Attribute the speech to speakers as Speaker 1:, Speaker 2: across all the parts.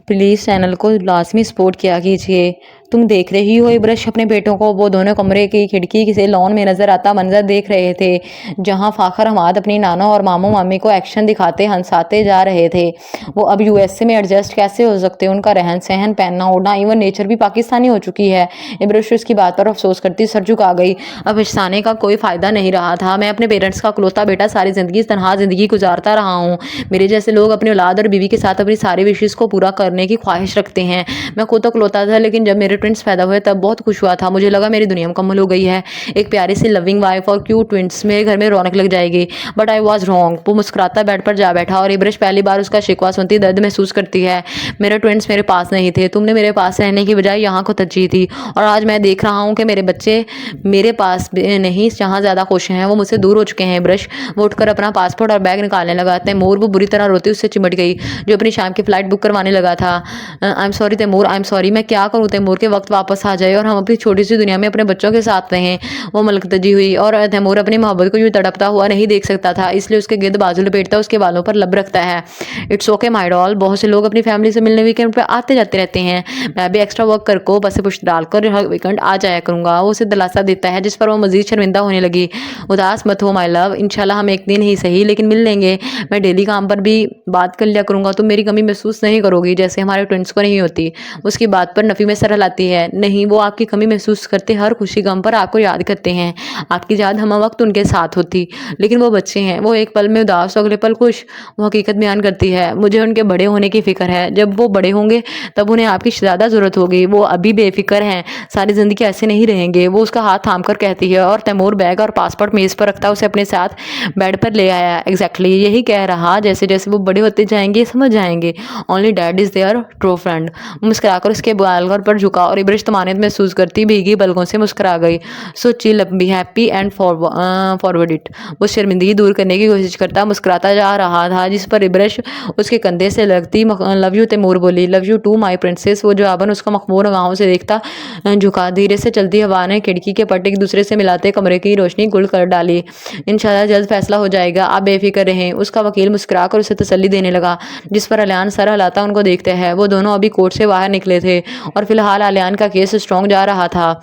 Speaker 1: Please channel को लाज़मी support किया कीजिए। तुम देख रही हो इब्रश अपने बेटों को वो दोनों कमरे की खिड़की से लॉन में नज़र आता मंजर देख रहे थे, जहां फ़ाखर हमाद अपनी नाना और मामू मामी को एक्शन दिखाते हंसाते जा रहे थे। वो अब यूएसए में एडजस्ट कैसे हो सकते? उनका रहन सहन, पहनना ओढ़ना, इवन नेचर भी पाकिस्तानी हो चुकी है। इब्रश उसकी बात पर अफसोस करती सर झुका गई। अब पछताने का कोई फ़ायदा नहीं रहा था। मैं अपने पेरेंट्स का इकलौता बेटा सारी ज़िंदगी तनहा ज़िंदगी गुजारता रहा हूँ। मेरे जैसे लोग अपनी औलाद और बीवी के साथ अपनी सारी विशेष को पूरा करने की ख्वाहिश रखते हैं। मैं खुद तो इकलौता था, लेकिन जब मेरे ट्विंस पैदा हुए तब बहुत खुश हुआ था। मुझे लगा मेरी दुनिया मुकम्मल हो गई है। एक प्यारी सी लविंग वाइफ और क्यूट ट्विंस, मेरे घर में रौनक लग जाएगी। But I was wrong. वो मुस्कुराता बेड पर जा बैठा और इब्रश पहली बार उसका शिकवा सुनती दर्द महसूस करती है। मेरे ट्विंस मेरे पास नहीं थे। तुमने मेरे पास रहने की बजाय यहाँ को तरजीह दी, और आज मैं देख रहा हूँ कि मेरे बच्चे मेरे पास नहीं, जहाँ ज़्यादा खुश हैं वो मुझसे दूर हो चुके हैं। इब्रश वो उठकर अपना पासपोर्ट और बैग निकालने लगा। तैमूर वो बुरी तरह रोती उससे चिमट गई, जो अपनी शाम की फ़्लाइट बुक करवाने लगा था। I am sorry Taimur, I am sorry. मैं क्या करूँ तैमूर? के वक्त वापस आ जाए और हम अपनी छोटी सी दुनिया में अपने बच्चों के साथ रहें। वो मलकतजी हुई, और तैमूर अपनी मोहब्बत को यूँ तड़पता हुआ नहीं देख सकता था, इसलिए उसके गिर्द बाजू लपेटता उसके बालों पर लब रखता है। It's okay my doll. बहुत से लोग अपनी फैमिली से मिलने वीकेंड पर आते जाते रहते हैं। मैं भी एक्स्ट्रा वर्क करके बस पुश डालकर हर वीकेंड आ जाया करूँगा। वो उसे दिलासा देता है, जिस पर वो मजीद शर्मिंदा होने लगी। उदास मत हो माय लव, इंशाल्लाह हम एक दिन ही सही लेकिन मिल लेंगे। मैं डेली काम पर भी बात कर लिया करूँगा, तुम मेरी कमी महसूस नहीं करोगी, जैसे हमारे ट्विंस को नहीं होती। उसकी बात पर नफ़ी में सर हिलाती है। नहीं, वो आपकी कमी महसूस करते, हर खुशी गम पर आपको याद करते हैं। आपकी याद हम वक्त उनके साथ होती, लेकिन वो बच्चे हैं। वो एक पल में उदास तो अगले पल खुश। वो हकीकत बयान करती है। मुझे उनके बड़े होने की फ़िक्र है। जब वो बड़े होंगे तब उन्हें आपकी ज़्यादा ज़रूरत होगी। वो अभी बेफिक्र हैं, सारी ज़िंदगी ऐसे नहीं रहेंगे। वो उसका हाथ थाम कर कहती है, और तैमूर बैग और पासपोर्ट मेज़ पर रखता उसे अपने साथ बेड पर ले आया। एग्जैक्टली यही कह रहा, जैसे जैसे वो बड़े होते जाएंगे समझ जाएंगे। Only dad is their true friend. मुस्कुराकर उसके बालों पर झुका और इब्रश तमानियत महसूस करती भीगी पलकों से मुस्कुरा गई। So chill, be happy and forward it. वो शर्मिंदगी दूर करने की कोशिश करता मुस्कुराता जा रहा था, जिस पर इब्रश उसके कंधे से लगती लव यू तैमूर बोली। Love you too my princess. वो जवाबन उसका मखमूर गाँव से देखता झुका। धीरे से चलती हवा ने खिड़की के पट एक दूसरे से मिलाते कमरे की रोशनी गुल कर डाली। इंशाल्लाह जल्द फैसला हो जाएगा, आप बेफिक्र रहें। उसका वकील मुस्कुरा कर उसे तसल्ली देने लगा, जिस पर अलियान सर हिलाता उनको देखते हैं। वो दोनों अभी कोर्ट से बाहर निकले थे, और फिलहाल अलियान का केस स्ट्रॉन्ग जा रहा था।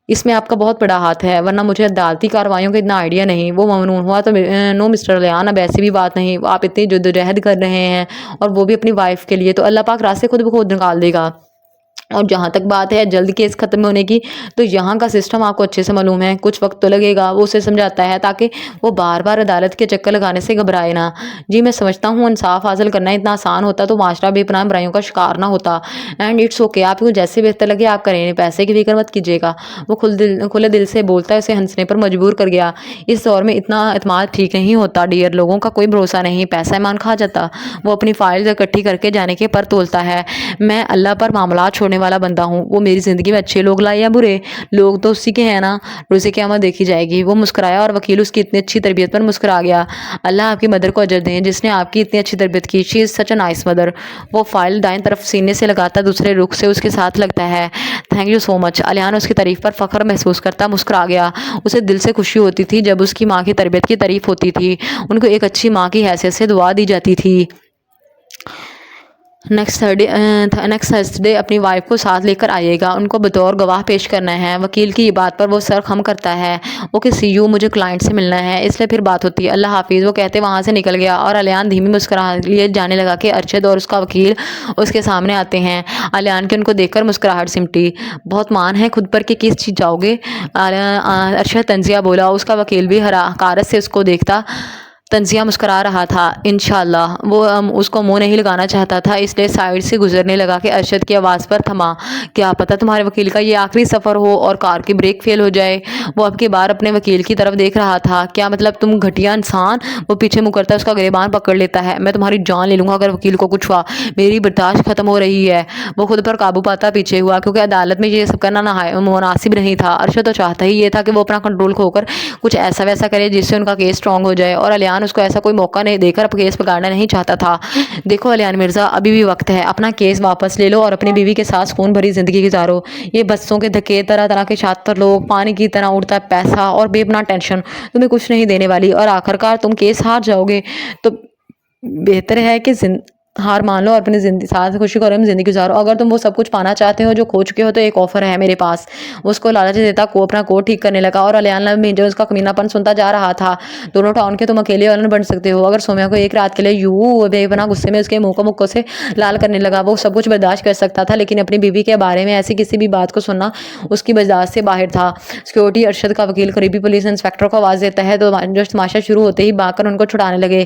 Speaker 1: इसमें आपका बहुत बड़ा हाथ है, वरना मुझे अदालती कार्रवाइयों का इतना आइडिया नहीं। वो ममनून हुआ तो नो मिस्टर अलियान, अब ऐसी भी बात नहीं। आप इतनी जद्दोजहद कर रहे हैं, और वो भी अपनी वाइफ के लिए, तो अल्लाह पाक रास्ते खुद ब खुद निकाल देगा। और जहाँ तक बात है जल्द केस ख़त्म होने की, तो यहाँ का सिस्टम आपको अच्छे से मालूम है। कुछ वक्त तो लगेगा, वो उसे समझाता है, ताकि वो बार बार अदालत के चक्कर लगाने से घबराए ना। जी मैं समझता हूँ, इंसाफ हासिल करना इतना आसान होता तो माशरा बेपनाह बुराइयों का शिकार ना होता। एंड इट्स ओके, आपको जैसे बेहतर लगे आप करें, पैसे की फिक्र मत कीजिएगा। वो खुले दिल से बोलता है, उसे हंसने पर मजबूर कर गया। इस दौर में इतना एतमाद ठीक नहीं होता डियर, लोगों का कोई भरोसा नहीं, पैसा ईमान खा जाता। वो अपनी फाइल इकट्ठी करके जाने के पर तोलता है। मैं अल्लाह पर मामला छोड़ने वाला बंदा हूँ। वो मेरी ज़िंदगी में अच्छे लोग लाए या बुरे, लोग तो उसी के हैं ना। रोज़े क़यामत देखी जाएगी। वो मुस्कुराया, और वकील उसकी इतनी अच्छी तरबियत पर मुस्कुरा गया। अल्लाह आपकी मदर को अजर दें, जिसने आपकी इतनी अच्छी तरबियत की। She is such a nice mother. वो फाइल दाएं तरफ सीने से लगाता दूसरे रुख से उसके साथ लगता है। Thank you so much. Aliyan उसकी तारीफ़ पर फ़ख्र महसूस करता मुस्कुरा गया। उसे दिल से खुशी होती थी जब उसकी माँ की तरबियत की तारीफ़ होती थी। उनको एक अच्छी माँ की हैसियत से दुआ दी जाती थी। नेक्स्ट थर्सडे अपनी वाइफ को साथ लेकर आइएगा, उनको बतौर गवाह पेश करना है। वकील की ये बात पर वो सर खम करता है। ओके सी यू, मुझे क्लाइंट से मिलना है, इसलिए फिर बात होती है। अल्लाह हाफिज़। वो कहते वहाँ से निकल गया, और अलियान धीमी मुस्कुरा लिए जाने लगा कि अरशद और उसका वकील उसके सामने आते हैं। अलियान के उनको देखकर मुस्कुराहट सिमटी। बहुत मान है खुद पर कि किस चीज़ जाओगे? अरशद तंजिया बोला। उसका वकील भी हकारत से उसको देखता तंजिया मुस्कुरा रहा था। इंशाल्लाह। वो उसको मुंह नहीं लगाना चाहता था, इसलिए साइड से गुजरने लगा कि अरशद की आवाज़ पर थमा। क्या पता तुम्हारे वकील का ये आखिरी सफ़र हो और कार की ब्रेक फेल हो जाए। वो अब की बार अपने वकील की तरफ देख रहा था। क्या मतलब तुम घटिया इंसान? वो पीछे मुँह करता उसका गिरबान पकड़ लेता है। मैं तुम्हारी जान ले लूँगा अगर वकील को कुछ हुआ। मेरी बर्दाश्त ख़त्म हो रही है। वो खुद पर काबू पाता पीछे हुआ, क्योंकि अदालत में ये सब करना मुनासिब नहीं था। अरशद तो चाहता ही ये था कि वो अपना कंट्रोल खोकर कुछ ऐसा वैसा करे जिससे उनका केस स्ट्रॉन्ग हो जाए, और अलियान उसको ऐसा कोई मौका नहीं देकर अब केस पकड़ना नहीं चाहता था। देखो अलियान मिर्ज़ा, अभी भी वक्त है, अपना केस वापस ले लो और अपनी बीवी के साथ सुकून भरी ज़िंदगी गुजारो। ये बच्चों के धक्के, तरह तरह के शातिर लोग, पानी की तरह उड़ता है पैसा और बेपनाह टेंशन तुम्हें कुछ नहीं देने वाली, और आखिरकार तुम केस हार जाओगे। तो बेहतर है कि हार मान लो और अपनी ज़िंदगी साथ खुशी करो, ज़िंदगी गुजारो। अगर तुम वो सब कुछ पाना चाहते हो जो खो चुके हो तो एक ऑफ़र है मेरे पास। उसको लालच देता को अपना कोट ठीक करने लगा और अलियाना भी जो उसका कमीनापन सुनता जा रहा था। दोनों टाउन के तुम अकेले विलन बन सकते हो। अगर सौम्या को एक रात के लिए यूँ बेपनाह गुस्से में उसके मुँह को मुक्कों से लाल करने लगा। वो सब कुछ बर्दाश्त कर सकता था, लेकिन अपनी बीवी के बारे में ऐसी किसी भी बात को सुनना उसकी बर्दाश्त से बाहर था। सिक्योरिटी अरशद का वकील करीबी पुलिस इंस्पेक्टर को आवाज़ देता है तो जो तमाशा शुरू होते ही भागकर उनको छुड़ाने लगे।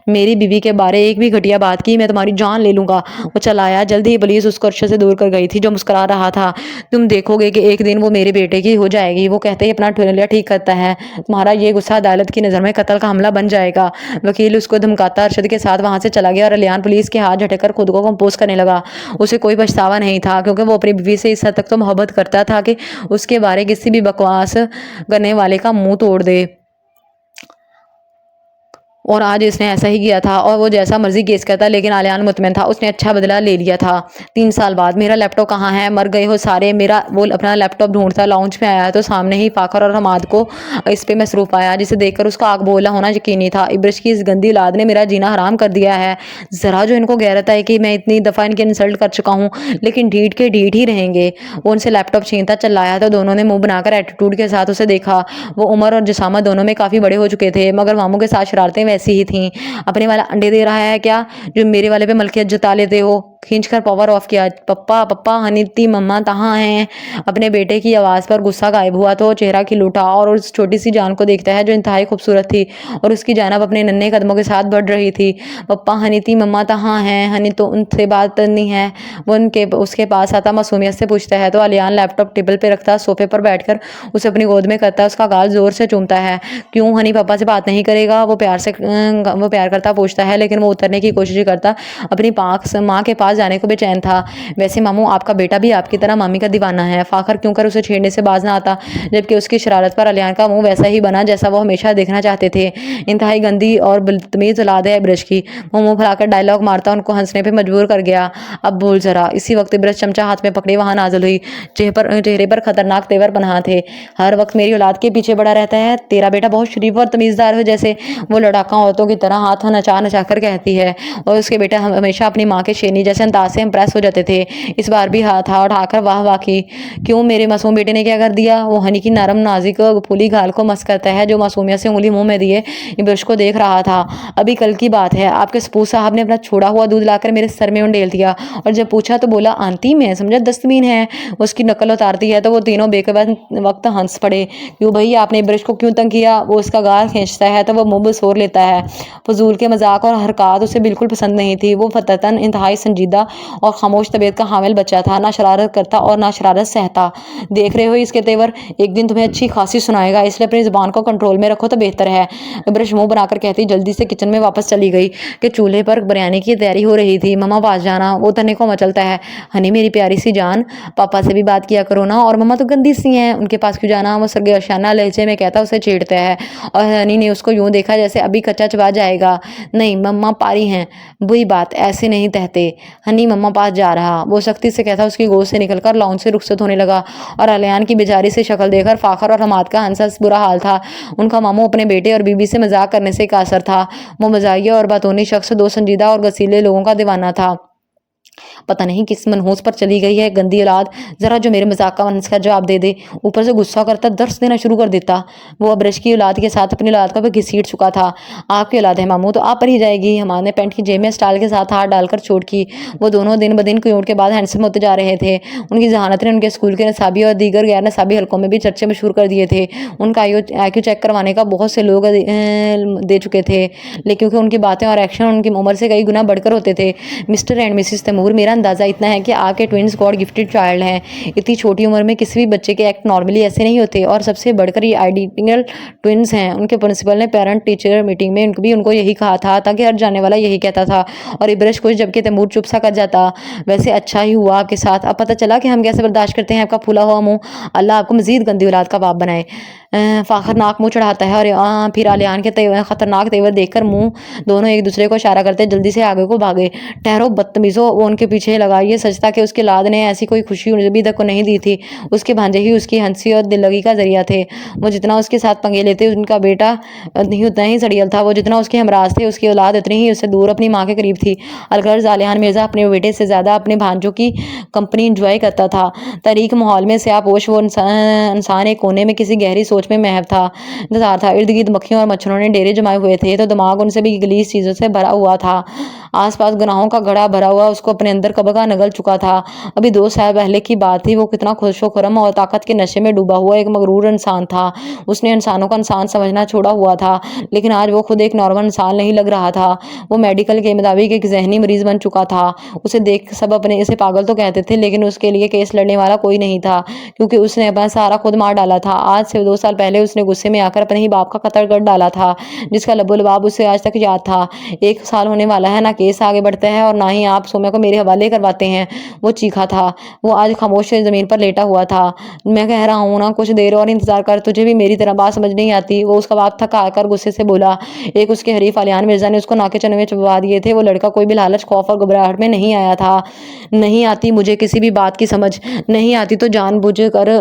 Speaker 1: मेरी बीवी के बारे एक भी घटिया बात की मैं तुम्हारी जान ले लूँगा। वो चला आया। जल्दी ही पुलिस उसको अरशद से दूर कर गई थी जो मुस्कुरा रहा था। तुम देखोगे कि एक दिन वो मेरे बेटे की हो जाएगी। वो कहते ही अपना ठुलिया ठीक करता है। तुम्हारा ये गुस्सा अदालत की नज़र में कत्ल का हमला बन जाएगा। वकील उसको धमकाता अरशद के साथ वहाँ से चला गया और अलियान पुलिस के हाथ झटक कर खुद को कंपोज करने लगा। उसे कोई पछतावा नहीं था, क्योंकि वो अपनी बीवी से इस हद तक तो मोहब्बत करता था कि उसके बारे किसी भी बकवास करने वाले का मुंह तोड़ दे। और आज इसने ऐसा ही किया था और वो जैसा मर्जी केस करता, लेकिन आलियान मुतमिन था। उसने अच्छा बदला ले लिया था। 3 साल बाद मेरा लैपटॉप कहाँ है, मर गए हो सारे। मेरा वो अपना लैपटॉप ढूंढता लाउंज में आया तो सामने ही फाखर और हमाद को इस पे मसरूफ आया, जिसे देखकर उसका आग बोला होना यकीनी था। इब्रिश की इस गंदी औलाद ने मेरा जीना हराम कर दिया है। ज़रा जो इनको गैरत है कि मैं इतनी दफ़ा इनकी इंसल्ट कर चुका हूँ, लेकिन ढीठ के ढीठ ही रहेंगे। वो उनसे लैपटॉप छीनता चिल्लाया तो दोनों ने मुंह बनाकर एटीट्यूड के साथ उसे देखा। वो उमर और जसामा दोनों में काफ़ी बड़े हो चुके थे, मगर मामू के साथ शरारतें वैसी ही थीं। अपने वाला अंडे दे रहा है क्या, जो मेरे वाले पे मलकियत जता लेते हो। खींचकर पावर ऑफ किया। पप्पा पप्पा हनीती मम्मा कहाँ हैं। अपने बेटे की आवाज़ पर गुस्सा गायब हुआ तो चेहरा खिल उठा और उस छोटी सी जान को देखता है जो इंतहाई खूबसूरत थी और उसकी जानब अपने नन्हे कदमों के साथ बढ़ रही थी। पप्पा हनीती मम्मा कहाँ हैं। हनी तो उनसे बात करनी है। वो उनके उसके पास आता मासूमियत से पूछता है तो अलियान लैपटॉप टेबल पर रखता सोफे पर बैठकर उसे अपनी गोद में करता, उसका गाल जोर से चूमता है। क्यों हनी पापा से बात नहीं करेगा। वो प्यार करता पूछता है, लेकिन वो उतरने की कोशिश करता। अपनी माँ के पास जाने को बेचैन था। वैसे मामू आपका बेटा भी आपकी तरह मामी का दीवाना है। फाखर क्यों कर उसे छेड़ने से बाज ना आता, जबकि उसकी शरारत पर अलियान का मुंह वैसा ही बना जैसा वो हमेशा देखना चाहते थे। इंतहाई गंदी और बदतमीज औलाद है ब्रश की। वो मुंह फैलाकर डायलॉग मारता उनको हंसने पर मजबूर कर गया। अब बोल जरा। इसी वक्त ब्रश चमचा हाथ में पकड़े वहां नाजिल हुई। चेहरे पर खतरनाक तेवर बना थे। हर वक्त मेरी औलाद के पीछे बड़ा रहता है। तेरा बेटा बहुत शरीफ और तमीज़दार हो जैसे। वो लड़ाका औरतों की तरह हाथ नचा नचा कर कहती है, और उसके बेटा हमेशा अपनी माँ के शेरनी जैसे अंदाज से इम्प्रेस हो जाते थे। इस बार भी हाथ उठाकर वाह वाह की। क्यों मेरे मासूम बेटे ने क्या कर दिया। वो हनी की नरम नाजिक फूली गाल को मस करता है जो मासूमियत से उंगली मुंह में दिए ब्रश को देख रहा था। अभी कल की बात है, आपके सपूत साहब ने अपना छोड़ा हुआ दूध लाकर मेरे सर में उंडेल दिया, और जब पूछा तो बोला आंटी मैं समझा दस्तमीन है। उसकी नकल उतारती है तो वो तीनों बेकबद वक्त हंस पड़े। क्यों भाई आपने ब्रश को क्यों तंग किया। वो उसका गाल खींचता है तो वो मुंह बसोर लेता है। फजूल के मजाक और हरकत उसे बिल्कुल पसंद नहीं थी। वो फततन इंतहाई संजीदा और खामोश तबीयत का हामिल बच्चा था, ना शरारत करता और ना शरारत सहता। देख रहे हो इसके तेवर, एक दिन तुम्हें अच्छी खासी सुनाएगा, इसलिए अपनी ज़ुबान को कंट्रोल में रखो तो बेहतर है। ब्रश मुंह बनाकर कहती जल्दी से किचन में वापस चली गई कि चूल्हे पर बिरयानी की तैयारी हो रही थी। मम्मा पास जाना। वो तने को मचलता है। हनी मेरी प्यारी सी जान, पापा से भी बात किया करो ना, और मम्मा तो गंदी सी हैं, उनके पास क्यों जाना। वो सरगशाना लहजे में कहता उसे छेड़ता है, और हनी ने उसको यूं देखा जैसे अभी कच्चा चबा जाएगा। नहीं मम्मा पारी हैं, बुरी बात, ऐसे नहीं कहते। हनी मम्मा पास जा रहा। वो सख्ती से कहता उसकी गोद से निकलकर लॉन से रुखसत होने लगा, और अलियान की बेचारी से शक्ल देखकर फाखर और हमाद का हंस बुरा हाल था। उनका मामू अपने बेटे और बीबी से मजाक करने से कासर था। वो मजाकिया और बातूनी शख्स दो संजीदा और गसीले लोगों का दीवाना था। पता नहीं किस मनहूस पर चली गई है गंदी औलाद। जरा जो मेरे मजाक का मनस का जवाब दे दे। ऊपर से गुस्सा करता, दर्स देना शुरू कर देता। वो अब ब्रश की औलाद के साथ अपनी औलाद का भी घसीट चुका था। आपकी औलाद है मामू तो आप पर ही जाएगी। हमारे पैंट की जेब में स्टाइल के साथ हाथ डालकर चोट की। वो दोनों दिन ब दिन क्यूट के बाद हैंडसम होते जा रहे थे। उनकी जहानत ने उनके स्कूल के नसाबी और दीगर गैर नसाबी हलकों में भी चर्चे मशहूर कर दिए थे। उनका IQ चेक करवाने का बहुत से लोग दे चुके थे, लेकिन क्योंकि उनकी बातें और एक्शन उनकी उम्र से कई गुना बढ़कर होते थे। मिस्टर एंड मिसिस तैमूर, मेरा अंदाज़ा इतना है कि आपके ट्विंस गॉड गिफ्टेड चाइल्ड हैं। इतनी छोटी उम्र में किसी भी बच्चे के एक्ट नॉर्मली ऐसे नहीं होते, और सबसे बढ़कर ये आइडेंटिकल ट्विंस हैं। उनके प्रिंसिपल ने पेरेंट टीचर मीटिंग में उनको यही कहा था, ताकि हर जाने वाला यही कहता था, और इब्रश कुछ जबकि तैमूर चुप सा कर जाता। वैसे अच्छा ही हुआ आपके साथ, अब पता चला कि हम कैसे बर्दाश्त करते हैं आपका फूला हुआ मुंह। अल्लाह आपको मजीद गंदी औलाद का बाप बनाए। फाखर नाक मुंह चढ़ाता है, और फिर आलियान के खतरनाक तेवर देखकर मुंह दोनों एक दूसरे को इशारा करते जल्दी से आगे को भागे। ठहरो बदतमीज़ो। वो उनके पीछे लगा। ये सच था कि उसके लाद ने ऐसी कोई खुशी अभी तक को नहीं दी थी। उसके भांजे ही उसकी हंसी और दिल्लगी का जरिया थे। वो जितना उसके साथ पंगे लेते उनका बेटा नहीं उतना ही सड़ियल था। वो जितना उसके हमराज थे उसकी औलाद उतनी ही उससे दूर अपनी माँ के करीब थी। अलगर्ज आलियान मिर्जा अपने बेटे से ज़्यादा अपने भांजों की कंपनी इंजॉय करता था। तारीख माहौल में स्यापोश वो इंसान एक कोने में किसी गहरी सोच में महव था, इंतजार था। इर्द गिर्द मक्खियों और मच्छरों ने डेरे जमाए हुए थे तो दिमाग उनसे भी गलीज चीज़ों से भरा हुआ था। आसपास गुनाहों का घड़ा भरा हुआ उसको अपने अंदर कब का नगल चुका था। अभी 2 साल पहले की बात थी। वो कितना खुशो खुरम और ताकत के नशे में डूबा हुआ एक मगरूर इंसान था। उसने इंसानों का इंसान समझना छोड़ा हुआ था, लेकिन आज वो खुद एक नॉर्मल इंसान नहीं लग रहा था। वो मेडिकल के मुताबिक एक जहनी मरीज बन चुका था। उसे देख सब अपने इसे पागल तो कहते थे, लेकिन उसके लिए केस लड़ने वाला कोई नहीं था, क्योंकि उसने अपना सहारा खुद मार डाला था। आज से 2 साल पहले उसने गुस्से में आकर अपने ही बाप का कत्ल कर डाला था, जिसका लबो लबाब उसे आज तक याद था। 1 साल होने वाला है, ना केस आगे बढ़ता है और ना ही आप सोम्या को मेरे हवाले करवाते हैं। वो चीखा था। वो आज खामोश जमीन पर लेटा हुआ था। मैं कह रहा हूँ ना, कुछ देर और इंतजार कर, तुझे भी मेरी तरह बात समझ नहीं आती। वो उसका बाप थका आकर गुस्से से बोला। एक उसके हरीफ आलियान मिर्जा ने उसको नाके चने में चबा दिए थे। वो लड़का कोई भी लालच, खौफ और घबराहट में नहीं आया था। नहीं आती मुझे किसी भी बात की समझ, नहीं आती तो जानबूझ कर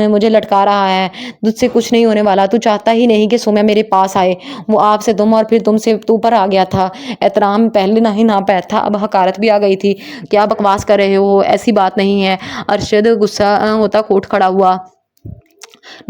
Speaker 1: मुझे लटका रहा है। तुझसे कुछ नहीं होने वाला। तू चाहता ही नहीं कि सोम्या मेरे पास आए। वो आपसे तुम और फिर तुमसे तू पर आ गया था। एहतराम पहले ना ही ना पैर था, अब हकारत भी आ गई थी। क्या बकवास कर रहे हो, ऐसी बात नहीं है। अरशद गुस्सा होता कोट खड़ा हुआ।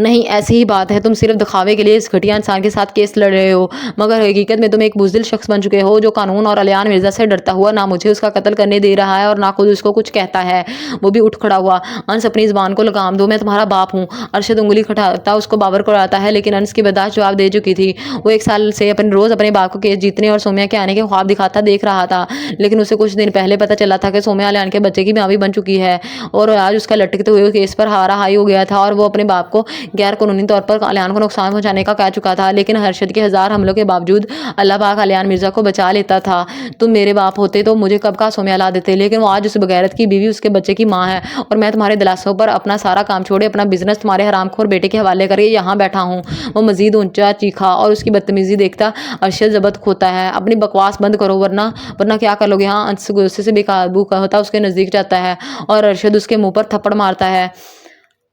Speaker 1: नहीं, ऐसी ही बात है। तुम सिर्फ दिखावे के लिए इस घटिया इंसान के साथ केस लड़ रहे हो, मगर हकीकत में तुम एक बुज़दिल शख्स बन चुके हो, जो कानून और आलियान मिर्जा से डरता हुआ ना मुझे उसका कत्ल करने दे रहा है और ना खुद उसको कुछ कहता है। वो भी उठ खड़ा हुआ। अंस, अपनी ज़ुबान को लगाम दो, मैं तुम्हारा बाप हूँ। अरशद उंगली खटाता उसको बाबर कराता है, लेकिन अंस की बर्दाश्त जवाब दे चुकी थी। वो 1 साल से रोज़ अपने बाप को केस जीतने और सोम्या के आने के ख्वाब दिखाता देख रहा था, लेकिन उसे कुछ दिन पहले पता चला था कि सोम्या आलियान के बच्चे की माँ भी बन चुकी है, और आज उसका लटकते हुए केस पर हारा हाई हो गया था और वो अपने बाप को गैर कानूनी तौर पर आलियान को नुकसान पहुंचाने का कह चुका था। लेकिन हर्षद के 1000 हमलों के बावजूद अल्लाह पाक आलियान मिर्जा को बचा लेता था। तुम मेरे बाप होते तो मुझे कब का सोम्या ला देते, लेकिन वो आज उस बगैरत की बीवी उसके बच्चे की माँ है, और मैं तुम्हारे दिलासों पर अपना सारा काम छोड़े अपना बिजनेस तुम्हारे हरामखोर बेटे के हवाले करके यहाँ बैठा हूँ। वो मजीद ऊंचा चीखा और उसकी बदतमीजी देखता अरशद जबत खोता है। अपनी बकवास बंद करो, वरना वरना क्या कर लोगे। हाँ, अंश गुस्से से बेकाबू होता उसके नज़दीक जाता है और अरशद उसके मुंह पर थप्पड़ मारता है।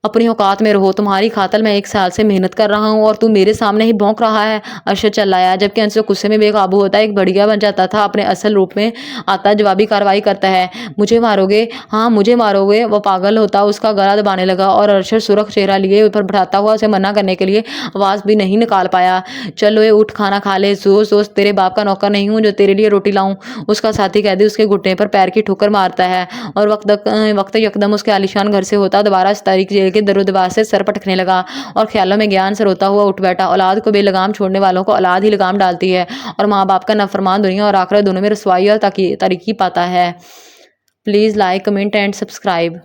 Speaker 1: अपनी औकात में रहो, तुम्हारी खातिर मैं 1 साल से मेहनत कर रहा हूँ और तू मेरे सामने ही भौंक रहा है। अरशद चिल्लाया, जबकि अंश गुस्से में बेकाबू होता एक बढ़िया बन जाता था, अपने असल रूप में आता जवाबी कार्रवाई करता है। मुझे मारोगे? हाँ मुझे मारोगे? वो पागल होता उसका गला दबाने लगा और अरशद सुरख चेहरा लिए ऊपर बैठाता हुआ उसे मना करने के लिए आवाज़ भी नहीं निकाल पाया। चलो ये उठ, खाना खा ले। सोच तेरे बाप का नौकर नहीं हूँ जो तेरे लिए रोटी लाऊं। उसका साथी कैदी उसके घुटने पर पैर की ठोकर मारता है और वक्त यकदम उसके आलिशान घर से होता दोबारा इस तारीख जेल के दरो दीवार से सर पटकने लगा और ख्यालों में ज्ञान से रोता हुआ उठ बैठा। औलाद को बेलगाम छोड़ने वालों को औलाद ही लगाम डालती है और माँ बाप का नाफरमान दुनिया और आखिरत दोनों में रसवाई और तारीकी पाता है। Please like, comment and subscribe.